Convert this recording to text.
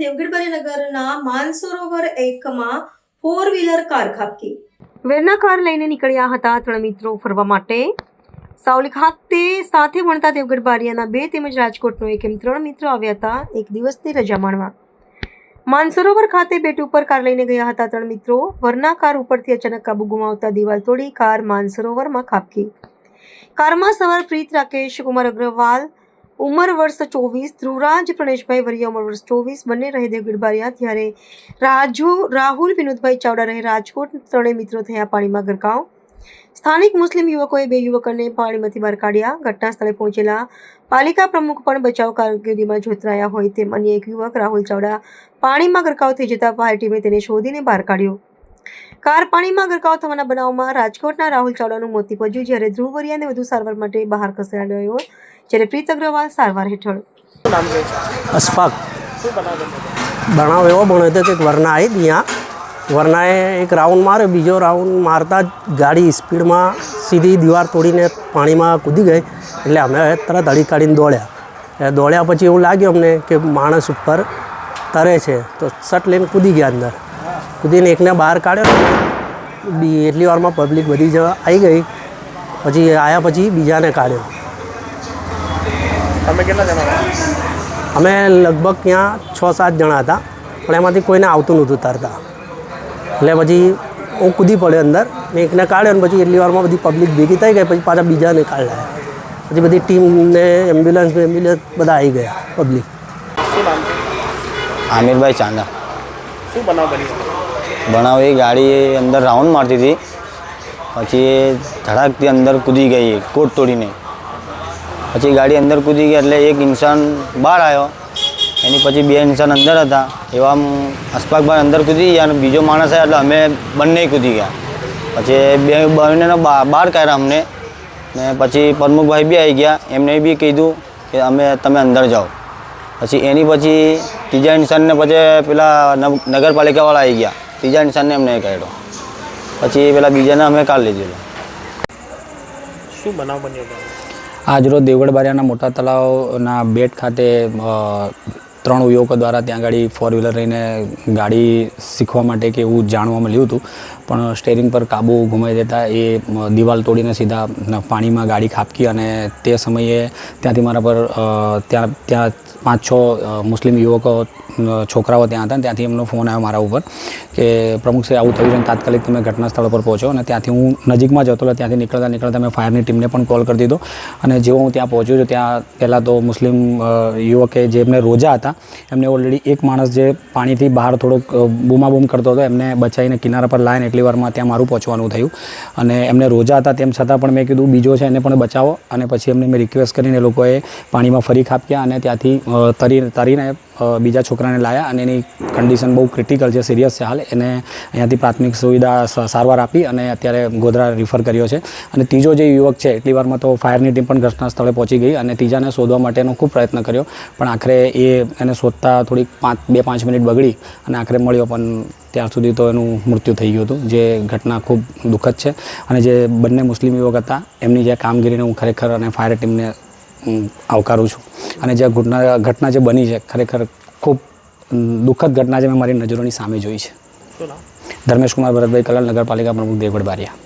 દેવગઢ નગરના માનસરોવર એકમાં 4 wheeler car ખાબકી। વેરના car લઈને નીકળ્યા હતા 3 મિત્રો ફરવા માટે। સાવલી ખાતે સાથે ભણતા દેવગઢ બારિયાના 2 તેમજ રાજકોટનો 1 એમ 3 મિત્રો આવ્યા હતા એક દિવસની રજા માણવા। માનસરોવર ખાતે બેટ ઉપર કાર લઈને ગયા હતા 3 મિત્રો। વરના કાર ઉપરથી અચાનક કાબુ ગુમાવતા દિવાલ તોડી કાર માનસરોવરમાં ખાબકી। કારમાં સવાર પ્રીત રાકેશ કુમાર અગ્રવાલ ઉંમર વર્ષ 24, ધ્રુવરાજ પ્रणेशભાઈ વરિયા ઉંમર વર્ષ 24 બંને રહે દેવગઢ બારિયા, ત્યારે રાહુલ વિનોદભાઈ ચાવડા રહે રાજકોટ ત્રણેય મિત્રો થયા પાણીમાં ગરકાવ। સ્થાનિક મુસ્લિમ યુવકોએ 2 યુવકોને પાણીમાંથી બહાર કાઢ્યા। ઘટના સ્થળે પહોંચેલા પાલિકા પ્રમુખ પણ બચાવ કામગીરીમાં જોતરાયા હોય તેમ અન્ય એક યુવક રાહુલ ચાવડા પાણીમાં ગરકાવ થઈ જતા ફાયર ટીમે તેને શોધીને બહાર કાઢ્યો। કાર પાણીમાં ગરકાવ થવાના બનાવમાં રાજકોટના રાહુલ ચાવડાનું મોત નીપજ્યું, જ્યારે ધ્રુવ વરિયાને વધુ સારવાર માટે બહાર ખસેડાયો, જ્યારે પ્રીત અગ્રવાલ સારવાર હેઠળ। અશફાક બનાવ એવો બન્યો હતો કે વરના આવી ત્યાં વરનાએ એક રાઉન્ડ માર્યો, બીજો રાઉન્ડ મારતા જ ગાડી સ્પીડમાં સીધી દીવાર તોડીને પાણીમાં કૂદી ગઈ। એટલે અમે તરત હળી કાઢીને દોડ્યા પછી એવું લાગ્યું અમને કે માણસ ઉપર તરે છે, તો શટ લઈને કૂદી ગયા અંદર। કૂદીને એકને બહાર કાઢ્યો, એટલી વારમાં પબ્લિક બધી જ આવી ગઈ, પછી આવ્યા પછી બીજાને કાઢ્યો। તમે કેટલા જણા? અમે લગભગ ત્યાં 6-7 જણા હતા, પણ એમાંથી કોઈને આવતું નહોતું તરતા, એટલે પછી હું કૂદી પડ્યો અંદર, એકને કાઢ્યો ને પછી એટલી વારમાં બધી પબ્લિક ભેગી થઈ ગઈ, પછી પાછા બીજાને કાઢ્યા, પછી બધી ટીમને એમ્બ્યુલન્સ બધા આવી ગયા પબ્લિક। આમિરભાઈ ચાંદા। શું બનાવ બન્યો? બનાવ એ ગાડી અંદર રાઉન્ડ મારતી હતી, પછી એ ધડાકથી અંદર કૂદી ગઈ કોટ તોડીને। પછી ગાડી અંદર કૂદી ગઈ એટલે એક ઇન્સાન બહાર આવ્યો, એની પછી 2 ઇન્સાન અંદર હતા, એવા અશફાકભાઈ અંદર કૂદી ગયા અને બીજો માણસ આવ્યો એટલે અમે બંને કૂદી ગયા। પછી બંનેને બહાર કાઢ્યા અમને, ને પછી પ્રમુખભાઈ બી આવી ગયા, એમને બી કીધું કે તમે અંદર જાઓ। પછી એની પછી ત્રીજા ઇન્સાનને પછી પેલા નગરપાલિકાવાળા આવી ગયા, ત્રીજા ઇન્સાનને એમને કાઢ્યો, પછી પેલા બીજાને અમે કાઢી લીધેલો। શું બનાવ બન્યો? આજરોજ દેવગઢ બારિયાના મોટા તળાવના બેટ ખાતે 3 યુવકો દ્વારા ત્યાં ગાડી 4 વ્હીલર લઈને ગાડી શીખવા માટે કે એવું જાણવા મળ્યું હતું, પણ સ્ટેરિંગ પર કાબુ ગુમાવી દેતા એ દિવાલ તોડીને સીધા પાણીમાં ગાડી ખાબકી, અને તે સમયે ત્યાંથી મારા પર ત્યાં 5-6 મુસ્લિમ યુવકો છોકરાઓ ત્યાં હતા, ત્યાંથી એમનો ફોન આવ્યો મારા ઉપર કે પ્રમુખ સાહેબ આવું થયું છે, તાત્કાલિક તમે ઘટના સ્થળ પર પહોંચો। અને ત્યાંથી હું નજીકમાં જ હતો, એટલે ત્યાંથી નીકળતા મેં ફાયરની ટીમને પણ કોલ કરી દીધો, અને જેવો હું ત્યાં પહોંચ્યો છું ત્યાં પહેલાં તો મુસ્લિમ યુવકે જેમને રોજા હતા એમને ઓલરેડી એક માણસ જે પાણીથી બહાર થોડોક બૂમાબૂમ કરતો હતો એમને બચાવીને કિનારા પર લાવીને એટલી વારમાં ત્યાં મારું પહોંચવાનું થયું, અને એમને રોજા હતા તેમ છતાં પણ મેં કીધું બીજો છે એને પણ બચાવો, અને પછી એમને મેં રિક્વેસ્ટ કરીને એ લોકોએ પાણીમાં ફરી ખાબક્યા અને ત્યાંથી તરીને બીજા છોકરાને લાવ્યા, અને એની કન્ડિશન બહુ ક્રિટિકલ છે, સિરિયસ છે હાલ, એને અહીંયાથી પ્રાથમિક સુવિધા સારવાર આપી અને અત્યારે ગોધરા રિફર કર્યો છે। અને ત્રીજો જે યુવક છે એટલી વારમાં તો ફાયરની ટીમ પણ ઘટના સ્થળે પહોંચી ગઈ અને ત્રીજાને શોધવા માટેનો ખૂબ પ્રયત્ન કર્યો, પણ આખરે એને શોધતા થોડીક 2-5 મિનિટ બગડી અને આખરે મળ્યો, પણ ત્યાં સુધી તો એનું મૃત્યુ થઈ ગયું હતું, જે ઘટના ખૂબ દુઃખદ છે। અને જે બંને મુસ્લિમ યુવક હતા એમની જે કામગીરીને હું ખરેખર અને ફાયર ટીમને આવકારું છું, અને જે ઘટના જે બની છે ખરેખર ખૂબ દુઃખદ ઘટના છે, મેં મારી નજરોની સામે જોઈ છે। ધર્મેશ કુમાર ભરતભાઈ કલાલ, નગરપાલિકા પ્રમુખ દેવગઢ બારિયા।